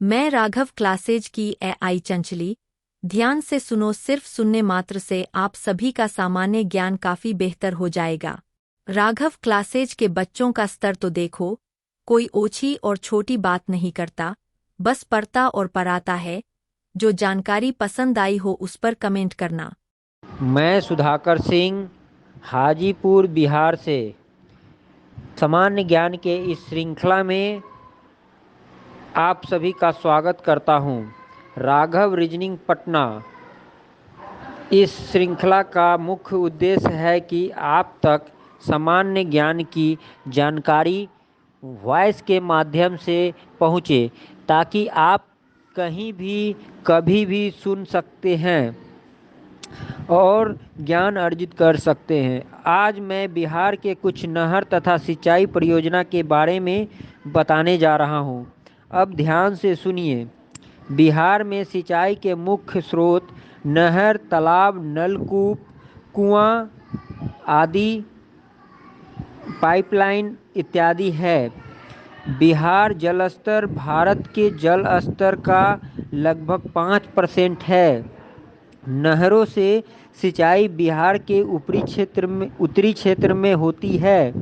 मैं राघव क्लासेज की एआई चंचली। ध्यान से सुनो, सिर्फ सुनने मात्र से आप सभी का सामान्य ज्ञान काफी बेहतर हो जाएगा। राघव क्लासेज के बच्चों का स्तर तो देखो, कोई ओछी और छोटी बात नहीं करता, बस पढ़ता और पढ़ाता है। जो जानकारी पसंद आई हो उस पर कमेंट करना। मैं सुधाकर सिंह, हाजीपुर बिहार से सामान्य ज्ञान के इस श्रृंखला में आप सभी का स्वागत करता हूं। राघव रीजनिंग पटना। इस श्रृंखला का मुख्य उद्देश्य है कि आप तक सामान्य ज्ञान की जानकारी वॉइस के माध्यम से पहुंचे, ताकि आप कहीं भी कभी भी सुन सकते हैं और ज्ञान अर्जित कर सकते हैं। आज मैं बिहार के कुछ नहर तथा सिंचाई परियोजना के बारे में बताने जा रहा हूं। अब ध्यान से सुनिए। बिहार में सिंचाई के मुख्य स्रोत नहर, तालाब, नलकूप, कुआं आदि, पाइपलाइन इत्यादि है। बिहार जल स्तर भारत के जल स्तर का लगभग 5% है। नहरों से सिंचाई बिहार के उत्तरी क्षेत्र में होती है।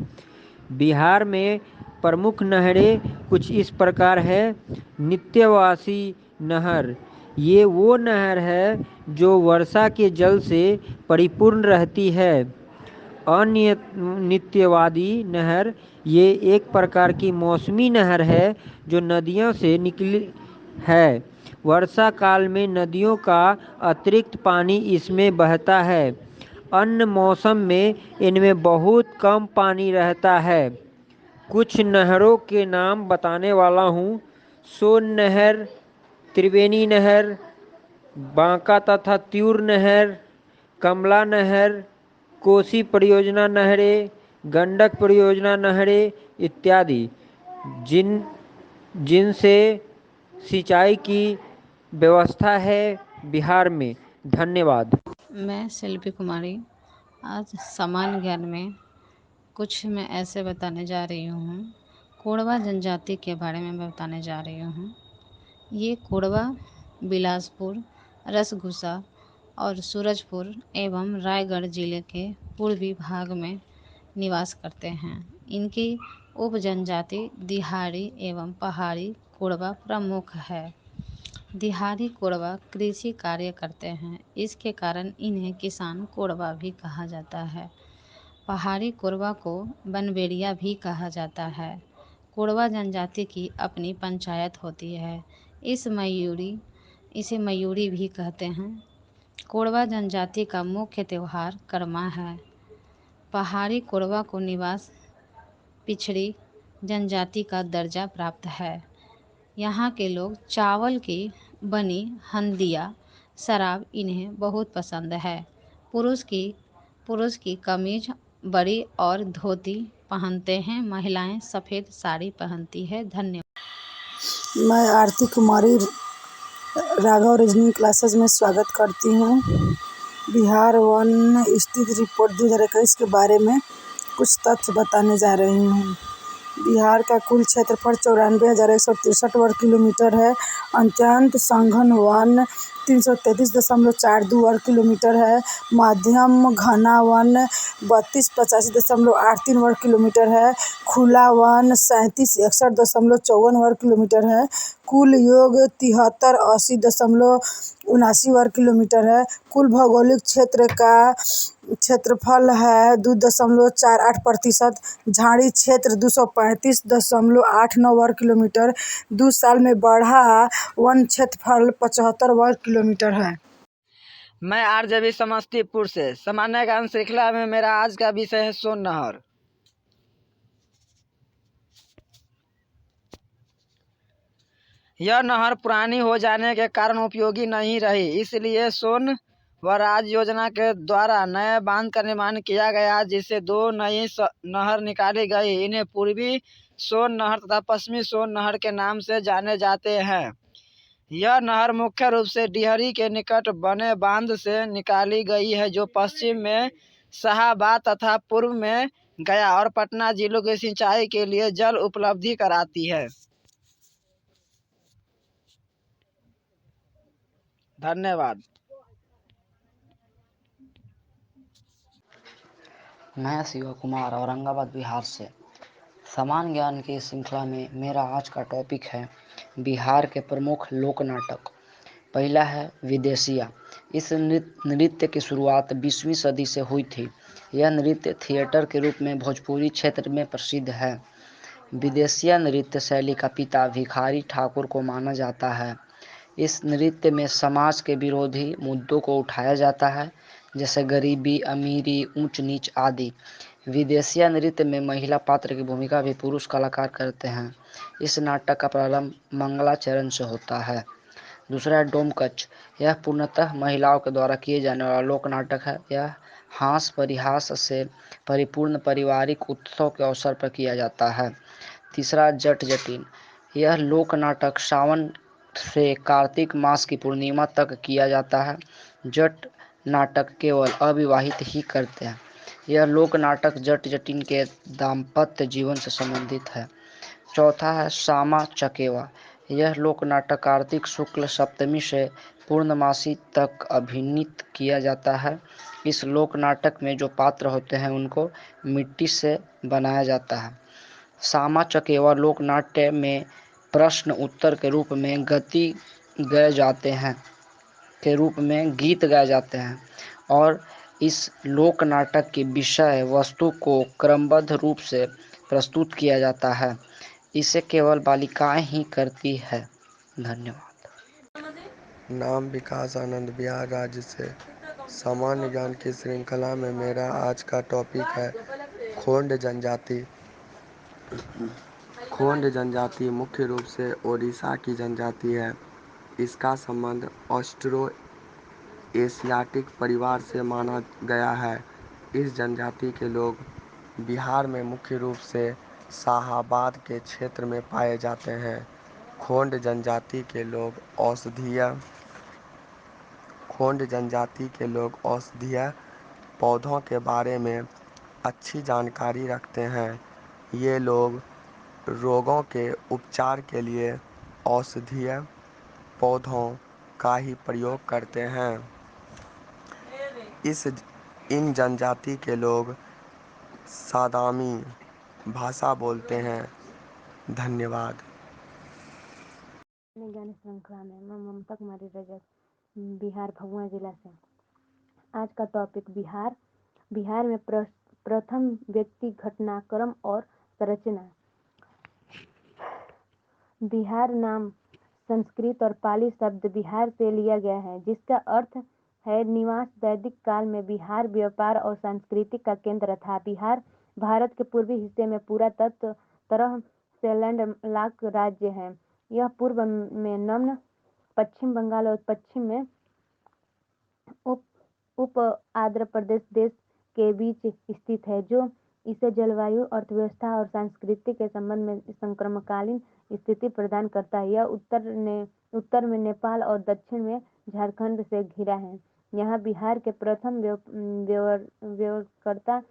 बिहार में प्रमुख नहरें कुछ इस प्रकार है। नित्यवासी नहर, ये वो नहर है जो वर्षा के जल से परिपूर्ण रहती है। अनित्यवादी नहर, ये एक प्रकार की मौसमी नहर है जो नदियों से निकली है। वर्षा काल में नदियों का अतिरिक्त पानी इसमें बहता है। अन्य मौसम में इनमें बहुत कम पानी रहता है। कुछ नहरों के नाम बताने वाला हूँ। सोन नहर, त्रिवेणी नहर, बांका तथा त्यूर नहर, कमला नहर, कोसी परियोजना नहरें, गंडक परियोजना नहरें इत्यादि, जिन जिनसे सिंचाई की व्यवस्था है बिहार में। धन्यवाद। मैं शिल्पी कुमारी। आज सामान्य ज्ञान में कुछ मैं ऐसे बताने जा रही हूँ। कोरवा जनजाति के बारे में मैं बताने जा रही हूँ। ये कोरवा बिलासपुर, रसगुसा और सूरजपुर एवं रायगढ़ जिले के पूर्वी भाग में निवास करते हैं। इनकी उप जनजाति दिहाड़ी एवं पहाड़ी कोरवा प्रमुख है। दिहाड़ी कोरवा कृषि कार्य करते हैं, इसके कारण इन्हें किसान कोरवा भी कहा जाता है। पहाड़ी कोरवा को बनबेड़िया भी कहा जाता है। कोरवा जनजाति की अपनी पंचायत होती है। इसे मयूरी भी कहते हैं। कोरवा जनजाति का मुख्य त्यौहार करमा है। पहाड़ी कोरवा को निवास पिछड़ी जनजाति का दर्जा प्राप्त है। यहाँ के लोग चावल की बनी हंदिया शराब इन्हें बहुत पसंद है। पुरुष की कमीज बड़ी और धोती पहनते हैं। महिलाएं सफ़ेद साड़ी पहनती है। धन्यवाद। मैं आरती कुमारी राघव रीजनिंग क्लासेस में स्वागत करती हूँ। बिहार वन स्थित रिपोर्ट 2021 के बारे में कुछ तथ्य बताने जा रही हूँ। बिहार का कुल क्षेत्रफल 94,163 वर्ग किलोमीटर है। अत्यंत सघन वन 333.42 वर्ग किलोमीटर है। मध्यम घना वन 3285.83 वर्ग किलोमीटर है। खुला वन 3761.54 वर्ग किलोमीटर है। कुल योग 7380.79 वर्ग किलोमीटर है। कुल भौगोलिक क्षेत्र का क्षेत्रफल है 2.48%। झाड़ी क्षेत्र 235.89 वर्ग किलोमीटर। 2 साल में बढ़ा वन क्षेत्रफल 75 वर्ग किलोमीटर है। मैं आरजेबी समस्तीपुर से सामान्य ज्ञान श्रृंखला में मेरा आज का विषय है सोन नहर। यह नहर पुरानी हो जाने के कारण उपयोगी नहीं रही, इसलिए सोन स्वराज योजना के द्वारा नए बांध का निर्माण किया गया, जिससे 2 नई नहर निकाली गई। इन्हें पूर्वी सोन नहर तथा पश्चिमी सोन नहर के नाम से जाने जाते हैं। यह नहर मुख्य रूप से डिहरी के निकट बने बांध से निकाली गई है, जो पश्चिम में शाहाबाद तथा पूर्व में गया और पटना जिलों की सिंचाई के लिए जल उपलब्धि कराती है। धन्यवाद। मैं शिव कुमार औरंगाबाद बिहार से। सामान्य ज्ञान की श्रृंखला में मेरा आज का टॉपिक है बिहार के प्रमुख लोक नाटक। पहला है विदेशिया। इस नृत्य की शुरुआत 20वीं सदी से हुई थी। यह नृत्य थिएटर के रूप में भोजपुरी क्षेत्र में प्रसिद्ध है। विदेशिया नृत्य शैली का पिता भिखारी ठाकुर को माना जाता है। इस नृत्य में समाज के विरोधी मुद्दों को उठाया जाता है, जैसे गरीबी, अमीरी, ऊंच नीच आदि। विदेशिया नृत्य में महिला पात्र की भूमिका भी पुरुष कलाकार करते हैं। इस नाटक का प्रारंभ मंगलाचरण से होता है। दूसरा है डोमकच। यह पूर्णतः महिलाओं के द्वारा किए जाने वाला लोक नाटक है। यह हास परिहास से परिपूर्ण पारिवारिक उत्सव के अवसर पर किया जाता है। तीसरा जट जटिन। यह लोक नाटक सावन से कार्तिक मास की पूर्णिमा तक किया जाता है। जट नाटक केवल अविवाहित ही करते हैं। यह लोक नाटक जट जटिन के दाम्पत्य जीवन से संबंधित है। चौथा है सामा चकेवा। यह लोक नाटक कार्तिक शुक्ल सप्तमी से पूर्णमासी तक अभिनीत किया जाता है। इस लोक नाटक में जो पात्र होते हैं उनको मिट्टी से बनाया जाता है। सामा चकेवा लोक नाट्य में प्रश्न उत्तर के रूप में गीत गाए जाते हैं और इस लोक नाटक की विषय वस्तु को क्रमबद्ध रूप से प्रस्तुत किया जाता है। इसे केवल बालिकाएं ही करती है। धन्यवाद। नाम विकास आनंद, बिहार राज्य से। सामान्य ज्ञान की श्रृंखला में मेरा आज का टॉपिक है खोंड जनजाति। खोंड जनजाति मुख्य रूप से ओडिशा की जनजाति है। इसका संबंध ऑस्ट्रो एशियाटिक परिवार से माना गया है। इस जनजाति के लोग बिहार में मुख्य रूप से शाहाबाद के क्षेत्र में पाए जाते हैं। खोंड जनजाति के लोग औषधीय पौधों के बारे में अच्छी जानकारी रखते हैं। ये लोग रोगों के उपचार के लिए औषधीय पौधों का ही प्रयोग करते हैं। इन जनजाति के लोग सादामी भाषा बोलते हैं। धन्यवाद। ज्ञान श्रृंखला में मैं ममता कुमारी रजक, बिहार भभुआ जिला से। आज का टॉपिक बिहार में प्रथम व्यक्ति, घटनाक्रम और संरचना। बिहार नाम संस्कृत और पाली शब्द बिहार से लिया गया है, जिसका अर्थ है निवास। वैदिक काल में बिहार व्यापार और संस्कृति का केंद्र था। बिहार भारत के पूर्वी हिस्से में पूरा तरह से लैंडलॉक राज्य है। यह पूर्व में नम्न, पश्चिम बंगाल और पश्चिम में उप आंध्र प्रदेश देश के बीच स्थित है, जो इसे जलवायु, अर्थव्यवस्था और संस्कृति के संबंध में संक्रमणकालीन स्थिति प्रदान करता है। यह उत्तर में नेपाल और दक्षिण में झारखंड से घिरा है। यहाँ बिहार के प्रथम व्यवहारकर्ता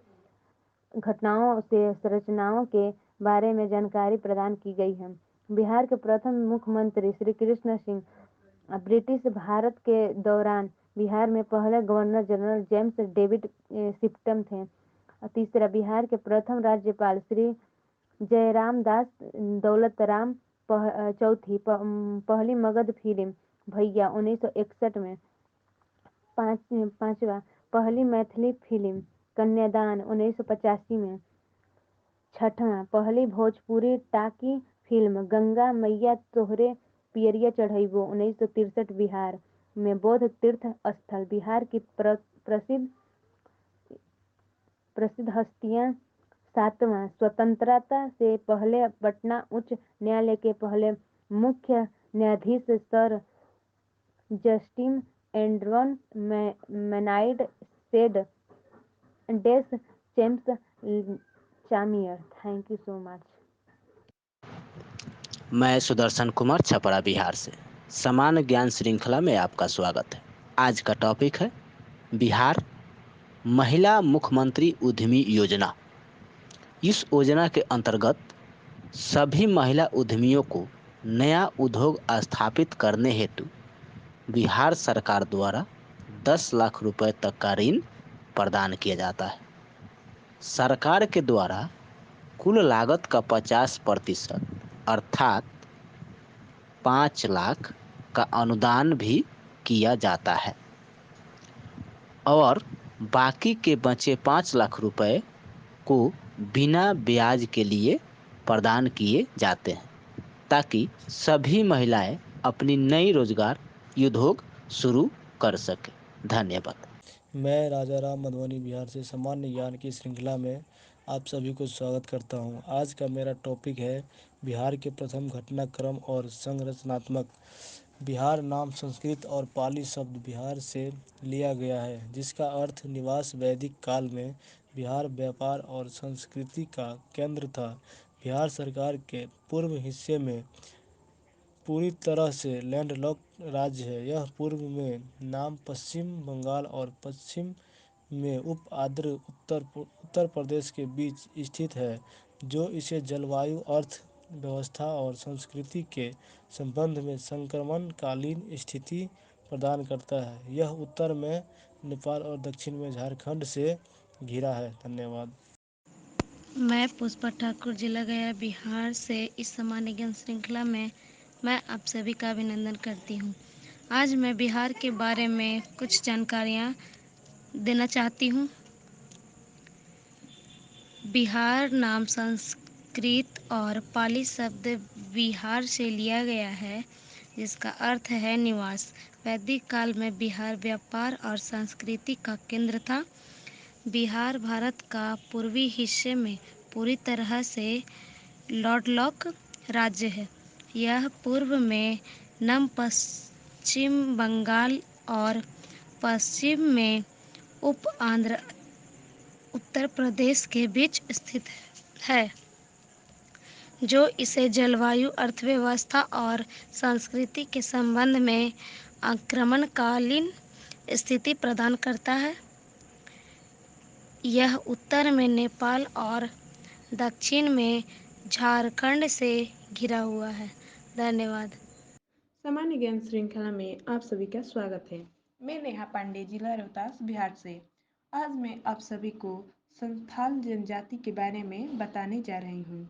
घटनाओं से संरचनाओं के बारे में जानकारी प्रदान की गई है। बिहार के प्रथम मुख्यमंत्री श्री कृष्ण सिंह ब्रिटिश भारत के दौरान बिहार में पहले गवर्नर जनरल जेम्स डेविड सिप्टम थे। तीसरा, बिहार के प्रथम राज्यपाल श्री जयराम दास दौलतराम। चौथी, पहली मगध फिल्म भैया 1961 में। पांचवा, पहली मैथिली फिल्म कन्यादान 1985 में। छठवां, पहली भोजपुरी टाकी फिल्म गंगा मैया तोहरे पियरिया चढ़ैबो 1963 बिहार में। बौद्ध तीर्थ स्थल बिहार की प्रसिद्ध हस्तियां। सातवां, स्वतंत्रता से पहले पटना उच्च न्यायालय के पहले मुख्य न्यायाधीश sir Justin Edward Maynard Des Champs Chamier. Thank you so much. मैं सुदर्शन कुमार, छपरा बिहार से। सामान्य ज्ञान श्रृंखला में आपका स्वागत है। आज का टॉपिक है बिहार महिला मुख्यमंत्री उद्यमी योजना। इस योजना के अंतर्गत सभी महिला उद्यमियों को नया उद्योग स्थापित करने हेतु बिहार सरकार द्वारा 10 लाख रुपए तक का ऋण प्रदान किया जाता है। सरकार के द्वारा कुल लागत का 50% अर्थात 5 लाख का अनुदान भी किया जाता है और बाकी के बचे 5 लाख रुपए को बिना ब्याज के लिए प्रदान किए जाते हैं ताकि सभी महिलाएं अपनी नई रोजगार उद्योग शुरू कर सकें। धन्यवाद। मैं राजा राम मधुबनी बिहार से सामान्य ज्ञान की श्रृंखला में आप सभी को स्वागत करता हूं। आज का मेरा टॉपिक है बिहार के प्रथम घटनाक्रम और संरचनात्मक। बिहार नाम संस्कृत और पाली शब्द बिहार से लिया गया है जिसका अर्थ निवास। वैदिक काल में बिहार व्यापार और संस्कृति का केंद्र था। बिहार सरकार के पूर्व हिस्से में पूरी तरह से लैंडलॉक्ड राज्य है। यह पूर्व में नाम पश्चिम बंगाल और पश्चिम में उप आंध्र उत्तर प्रदेश के बीच स्थित है, जो इसे जलवायु, अर्थ व्यवस्था और संस्कृति के संबंध में संक्रमणकालीन स्थिति प्रदान करता है। यह उत्तर में नेपाल और दक्षिण में झारखंड से घिरा है। धन्यवाद। मैं पुष्पा ठाकुर, जिला गया, बिहार से इस सामान्य ज्ञान श्रृंखला में मैं आप सभी का अभिनंदन करती हूँ। आज मैं बिहार के बारे में कुछ जानकारियाँ देना चाहती हूँ। बिहार नाम संस्कृत और पाली शब्द बिहार से लिया गया है जिसका अर्थ है निवास। वैदिक काल में बिहार व्यापार और संस्कृति का केंद्र था। बिहार भारत का पूर्वी हिस्से में पूरी तरह से लैंडलॉक राज्य है। यह पूर्व में नम पश्चिम बंगाल और पश्चिम में उप आंध्र उत्तर प्रदेश के बीच स्थित है, जो इसे जलवायु, अर्थव्यवस्था और संस्कृति के संबंध में आक्रमणकालीन स्थिति प्रदान करता है। यह उत्तर में नेपाल और दक्षिण में झारखंड से घिरा हुआ है। धन्यवाद। सामान्य ज्ञान श्रृंखला में आप सभी का स्वागत है। मैं नेहा पांडे, जिला रोहतास, बिहार से। आज मैं आप सभी को संथाल जनजाति के बारे में बताने जा रही हूँ।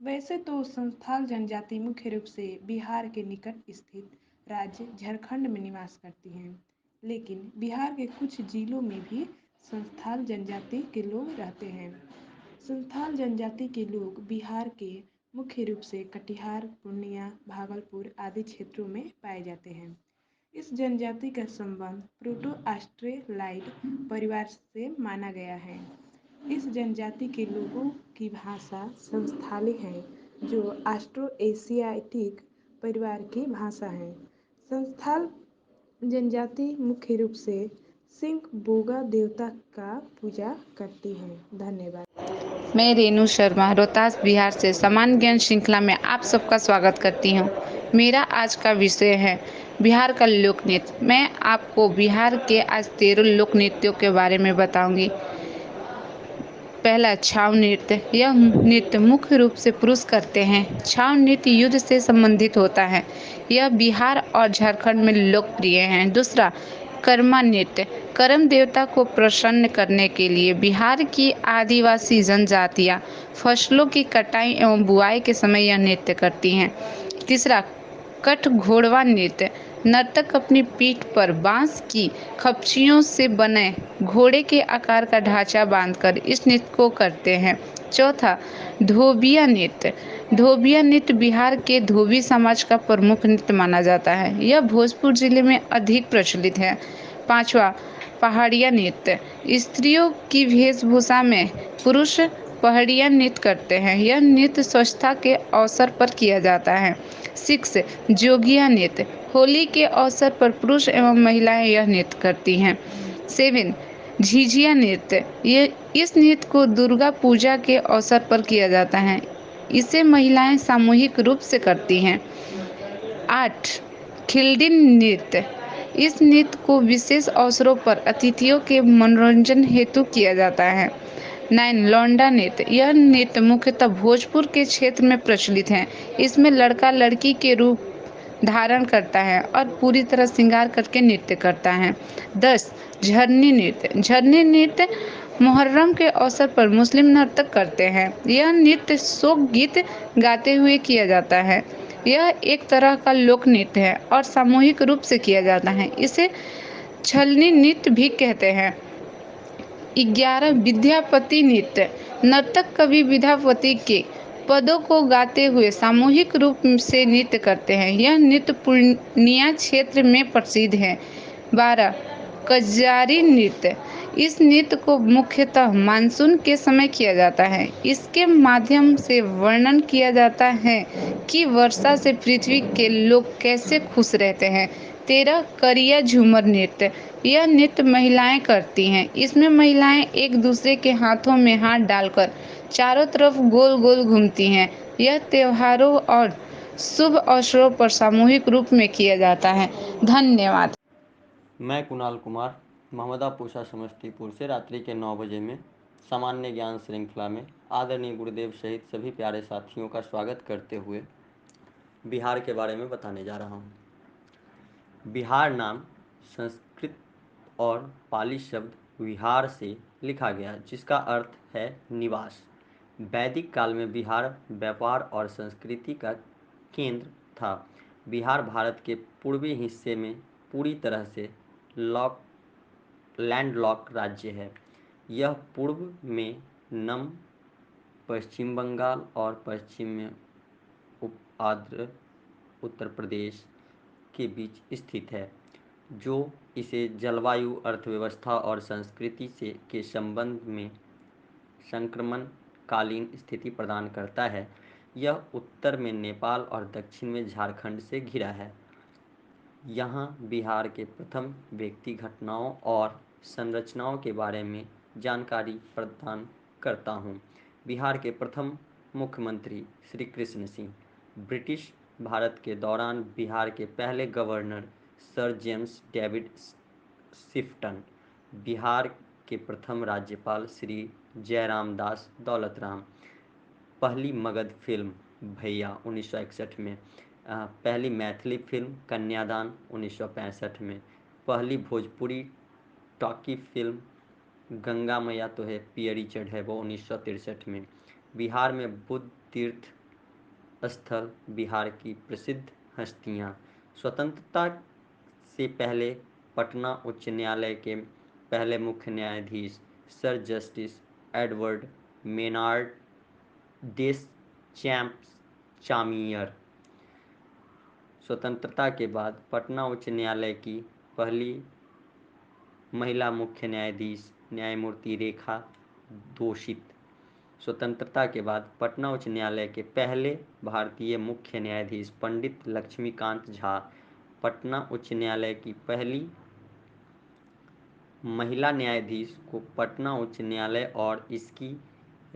वैसे तो संथाल जनजाति मुख्य रूप से बिहार के निकट स्थित राज्य झारखंड में निवास करती हैं, लेकिन बिहार के कुछ जिलों में भी संथाल जनजाति के लोग रहते हैं। संथाल जनजाति के लोग बिहार के मुख्य रूप से कटिहार, पूर्णिया, भागलपुर आदि क्षेत्रों में पाए जाते हैं। इस जनजाति का संबंध प्रोटो ऑस्ट्रेलाइड परिवार से माना गया है। इस जनजाति के लोगों की भाषा संथाली है, जो ऑस्ट्रो एशियाटिक परिवार की भाषा है। संथाल जनजाति मुख्य रूप से सिंह बोगा देवता का पूजा करती है। धन्यवाद। मैं रेणु शर्मा, रोहतास, बिहार से सामान्य ज्ञान श्रृंखला में आप सबका स्वागत करती हूँ। मेरा आज का विषय है बिहार का लोक नृत्य। मैं आपको बिहार के आज 13 लोक नृत्यों के बारे में बताऊंगी। पहला, छाव नृत्य। यह नृत्य मुख्य रूप से पुरुष करते हैं। छाव नृत्य युद्ध से संबंधित होता है। यह बिहार और झारखंड में लोकप्रिय है। दूसरा, कर्मा नृत्य। कर्म देवता को प्रसन्न करने के लिए बिहार की आदिवासी जनजातियां फसलों की कटाई एवं बुआई के समय यह नृत्य करती हैं। तीसरा, कठ घोड़वा नृत्य। नर्तक अपनी पीठ पर बांस की खपचियों से बने घोड़े के आकार का ढांचा बांधकर इस नृत्य को करते हैं। चौथा, धोबिया नृत्य। धोबिया नृत्य बिहार के धोबी समाज का प्रमुख नृत्य माना जाता है। यह भोजपुर जिले में अधिक प्रचलित है। पांचवा, पहाड़िया नृत्य। स्त्रियों की वेशभूषा में पुरुष पहाड़िया नृत्य करते हैं। यह नृत्य स्वच्छता के अवसर पर किया जाता है। 6, जोगिया नृत्य। होली के अवसर पर पुरुष एवं महिलाएं यह नृत्य करती हैं। 7, झिझिया नृत्य। इस नृत्य को दुर्गा पूजा के अवसर पर किया जाता है। इसे महिलाएं सामूहिक रूप से करती हैं। 8, खिल्डी नृत्य। इस नृत्य को विशेष अवसरों पर अतिथियों के मनोरंजन हेतु किया जाता है। 9, लौंडा नृत्य। यह नृत्य मुख्यतः भोजपुर के क्षेत्र में प्रचलित है। इसमें लड़का लड़की के रूप धारण करता है और पूरी तरह श्रृंगार करके नृत्य करता है। 10. झरनी नृत्य। झरनी नृत्य मुहर्रम के अवसर पर मुस्लिम नर्तक करते हैं। यह नृत्य शोक गीत गाते हुए किया जाता है। यह एक तरह का लोक नृत्य है और सामूहिक रूप से किया जाता है। इसे छलनी नृत्य भी कहते हैं। 11. विद्यापति नृत्य। नर्तक कवि विद्यापति के पदों को गाते हुए सामूहिक रूप से नृत्य करते हैं। यह नृत्य पूर्णिया क्षेत्र में प्रसिद्ध है। 12. कजारी नृत्य। इस नृत्य को मुख्यतः मानसून के समय किया जाता है। इसके माध्यम से वर्णन किया जाता है कि वर्षा से पृथ्वी के लोग कैसे खुश रहते हैं। 13. करिया झूमर नृत्य। यह नृत्य महिलाएं करती हैं। इसमें महिलाएं एक दूसरे के हाथों में हाथ डालकर चारों तरफ गोल गोल घूमती हैं। यह त्योहारों और शुभ अवसरों पर सामूहिक रूप में किया जाता है। धन्यवाद। मैं कुणाल कुमार मोहम्मदापुर समस्तीपुर से रात्रि के 9 बजे में सामान्य ज्ञान श्रृंखला में आदरणीय गुरुदेव सहित सभी प्यारे साथियों का स्वागत करते हुए बिहार के बारे में बताने जा रहा हूँ। बिहार नाम संस्कृत और पाली शब्द विहार से लिखा गया, जिसका अर्थ है निवास। वैदिक काल में बिहार व्यापार और संस्कृति का केंद्र था। बिहार भारत के पूर्वी हिस्से में पूरी तरह से लैंडलॉक राज्य है। यह पूर्व में नम पश्चिम बंगाल और पश्चिम में उप आंध्र उत्तर प्रदेश के बीच स्थित है, जो इसे जलवायु, अर्थव्यवस्था और संस्कृति से के संबंध में संक्रमणकालीन स्थिति प्रदान करता है। यह उत्तर में नेपाल और दक्षिण में झारखंड से घिरा है। यहाँ बिहार के प्रथम व्यक्ति घटनाओं और संरचनाओं के बारे में जानकारी प्रदान करता हूँ। बिहार के प्रथम मुख्यमंत्री श्री कृष्ण सिंह। ब्रिटिश भारत के दौरान बिहार के पहले governor sir James David Sifton. Bihar के प्रथम राज्यपाल श्री जयराम दास दौलतराम। पहली मगध फिल्म भैया 1961 में। पहली मैथिली फिल्म कन्यादान 1965 में। पहली भोजपुरी टॉकी फिल्म गंगा मैया तो है पियरी चढ़े वो 1963 में। बिहार में बुद्ध तीर्थ स्थल बिहार की प्रसिद्ध हस्तियाँ। स्वतंत्रता से पहले पटना उच्च न्यायालय के पहले मुख्य न्यायाधीश सर जस्टिस एडवर्ड मेनार्ड चामियर। स्वतंत्रता के बाद पटना उच्च न्यायालय की पहली महिला मुख्य न्यायाधीश न्यायमूर्ति रेखा दोषित। स्वतंत्रता के बाद पटना उच्च न्यायालय के पहले भारतीय मुख्य न्यायाधीश पंडित लक्ष्मीकांत झा। पटना उच्च न्यायालय की पहली महिला न्यायाधीश को पटना उच्च न्यायालय और इसकी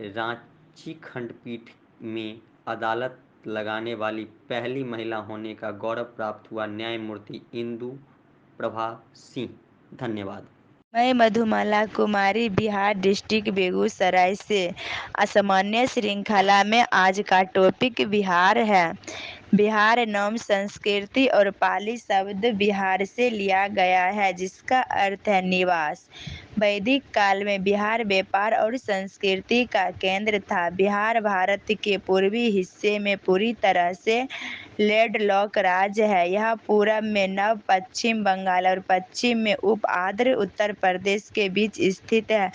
रांची खंडपीठ में अदालत लगाने वाली पहली महिला होने का गौरव प्राप्त हुआ न्यायमूर्ति इंदु प्रभा सिंह। धन्यवाद। मैं मधुमाला कुमारी बिहार डिस्ट्रिक्ट बेगूसराय से असामान्य श्रृंखला में आज का टॉपिक बिहार है। बिहार नाम संस्कृति और पाली शब्द बिहार से लिया गया है, जिसका अर्थ है निवास। वैदिक काल में बिहार व्यापार और संस्कृति का केंद्र था। बिहार भारत के पूर्वी हिस्से में पूरी तरह से लैंडलॉक राज्य है। यह पूरब में नव पश्चिम बंगाल और पश्चिम में उप आंध्र उत्तर प्रदेश के बीच स्थित है,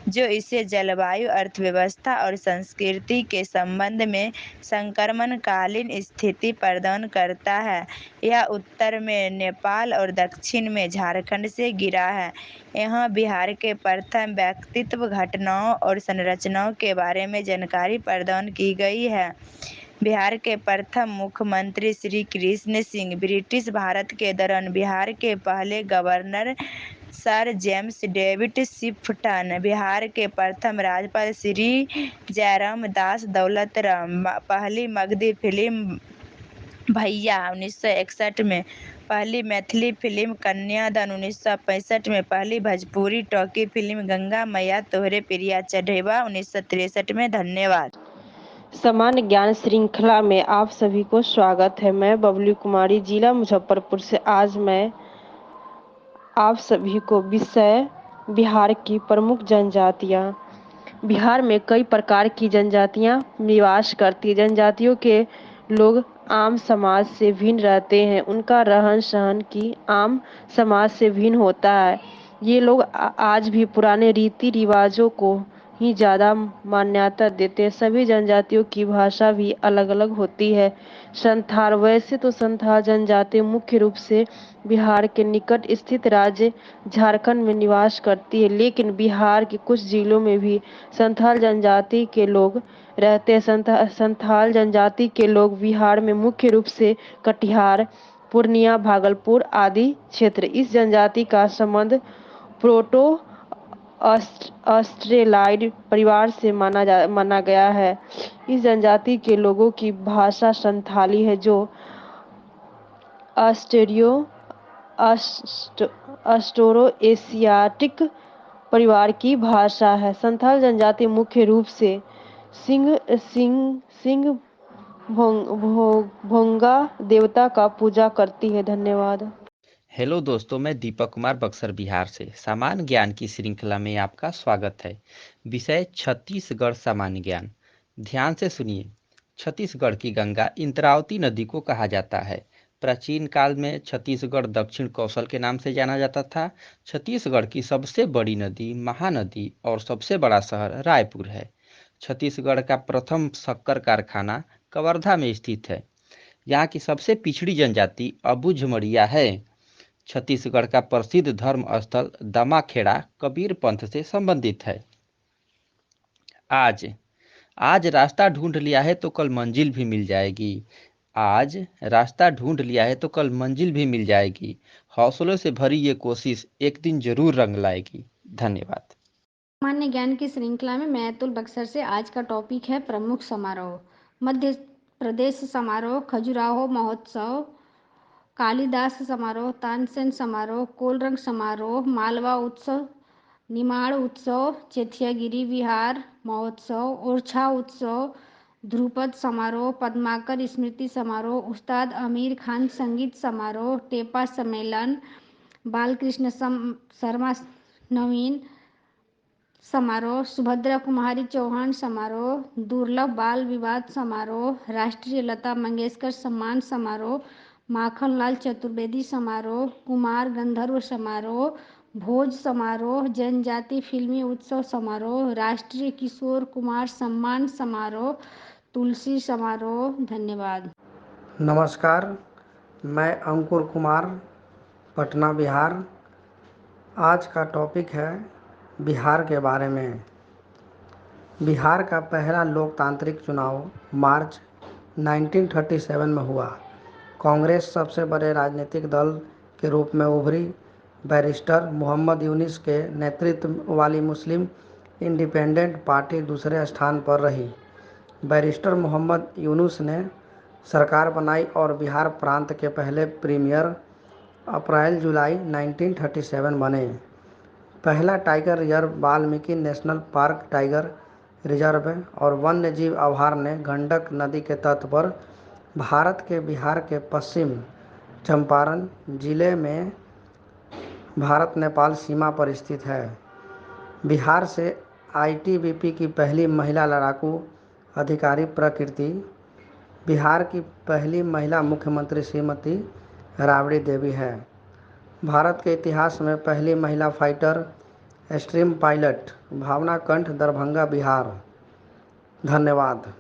जो इसे जलवायु, अर्थव्यवस्था और संस्कृति के संबंध में संक्रमणकालीन स्थिति प्रदान करता है। यह उत्तर में नेपाल और दक्षिण में झारखंड से घिरा है। यहाँ बिहार के प्रथम व्यक्तित्व, घटनाओं और संरचनाओं के बारे में जानकारी प्रदान की गई है। बिहार के प्रथम मुख्यमंत्री श्री कृष्ण सिंह। ब्रिटिश भारत के दौरान बिहार के पहले governor sir James David Sifton. Bihar के प्रथम राज्यपाल श्री जयराम दास दौलतराम। पहली मगधी फिल्म भैया 1961 में। पहली मैथिली फिल्म कन्यादान 1965 में। पहली भोजपुरी टॉकी फिल्म गंगा मैया तोहरे पिरिया चढ़ेवा 1963 में। धन्यवाद। सामान्य ज्ञान श्रृंखला में आप सभी को स्वागत है। मैं बबली कुमारी, जिला मुजफ्फरपुर से। आज मैं आप सभी को विषय बिहार की प्रमुख जनजातियाँ। बिहार में कई प्रकार की जनजातियाँ निवास करती हैं। जनजातियों के लोग आम समाज से भिन्न रहते हैं। उनका रहन सहन की आम समाज से भिन्न होता है। ये लोग आज भी पुराने रीति रिवाजों को ही ज़्यादा मान्यता देते हैं। सभी जनजातियों की भाषा भी अलग अलग होती है। संथाल, वैसे तो संथाल जनजाति मुख्य रूप से बिहार के निकट स्थित राज्य झारखंड में निवास करती है, लेकिन बिहार के कुछ जिलों में भी संथाल जनजाति के लोग रहते हैं। संथाल जनजाति के लोग बिहार में मुख्य रूप से कटिहार, पूर्णिया, भागलपुर आदि क्षेत्र। इस जनजाति का संबंध प्रोटो ऑस्ट्रेलाइड परिवार से माना गया है। इस जनजाति के लोगों की भाषा संथाली है, जो ऑस्ट्रो एशियाटिक परिवार की भाषा है। संथाल जनजाति मुख्य रूप से सिंह भोंगा देवता का पूजा करती है। धन्यवाद। हेलो दोस्तों, मैं दीपक कुमार बक्सर बिहार से। सामान्य ज्ञान की श्रृंखला में आपका स्वागत है। विषय छत्तीसगढ़ सामान्य ज्ञान। ध्यान से सुनिए। छत्तीसगढ़ की गंगा इंद्रावती नदी को कहा जाता है। प्राचीन काल में छत्तीसगढ़ दक्षिण कौशल के नाम से जाना जाता था। छत्तीसगढ़ की सबसे बड़ी नदी महानदी और सबसे बड़ा शहर रायपुर है। छत्तीसगढ़ का प्रथम शक्कर कारखाना कवर्धा में स्थित है। यहाँ की सबसे पिछड़ी जनजाति अबुझमड़िया है। छत्तीसगढ़ का प्रसिद्ध धर्म स्थल दमाखेड़ा कबीर पंथ से संबंधित है। आज रास्ता ढूंढ लिया है तो कल मंजिल भी मिल जाएगी। आज रास्ता ढूंढ लिया है तो कल मंजिल भी मिल जाएगी। हौसलों से भरी ये कोशिश एक दिन जरूर रंग लाएगी। धन्यवाद। सामान्य ज्ञान की श्रृंखला में मैं अतुल बक्सर से। आज का टॉपिक है प्रमुख समारोह। मध्य प्रदेश समारोह, खजुराहो महोत्सव, कालिदास समारोह, तानसेन समारोह, कोलरंग समारोह, मालवा उत्सव, निमाड़ उत्सव, चेथियागिरी बिहार महोत्सव, ओरछा उत्सव, ध्रुपद समारोह, पद्माकर स्मृति समारोह, उस्ताद आमिर खान संगीत समारोह, टेपा सम्मेलन, बालकृष्ण शर्मा नवीन समारोह, सुभद्रा कुमारी चौहान समारोह, दुर्लभ बाल विवाद समारोह, राष्ट्रीय लता मंगेशकर सम्मान समारोह, माखनलाल चतुर्वेदी समारोह, कुमार गंधर्व समारोह, भोज समारोह, जनजाति फिल्मी उत्सव समारोह, राष्ट्रीय किशोर कुमार सम्मान समारोह, तुलसी समारोह। धन्यवाद। नमस्कार, मैं अंकुर कुमार, पटना बिहार। आज का टॉपिक है बिहार के बारे में। बिहार का पहला लोकतांत्रिक चुनाव मार्च 1937 में हुआ। कांग्रेस सबसे बड़े राजनीतिक दल के रूप में उभरी। बैरिस्टर मोहम्मद यूनुस के नेतृत्व वाली मुस्लिम इंडिपेंडेंट पार्टी दूसरे स्थान पर रही। बैरिस्टर मोहम्मद यूनुस ने सरकार बनाई और बिहार प्रांत के पहले प्रीमियर अप्रैल-जुलाई 1937 बने। पहला tiger reserve Valmiki national park tiger reserve और वन्य जीव अभयारण्य गंडक नदी के तट पर भारत के बिहार के पश्चिम चंपारण जिले में भारत नेपाल सीमा पर स्थित है। बिहार से आईटीबीपी की पहली महिला लड़ाकू अधिकारी प्रकृति, बिहार की पहली महिला मुख्यमंत्री श्रीमती राबड़ी देवी है। भारत के इतिहास में पहली महिला फाइटर स्ट्रीम पायलट भावना कंठ, दरभंगा बिहार। धन्यवाद।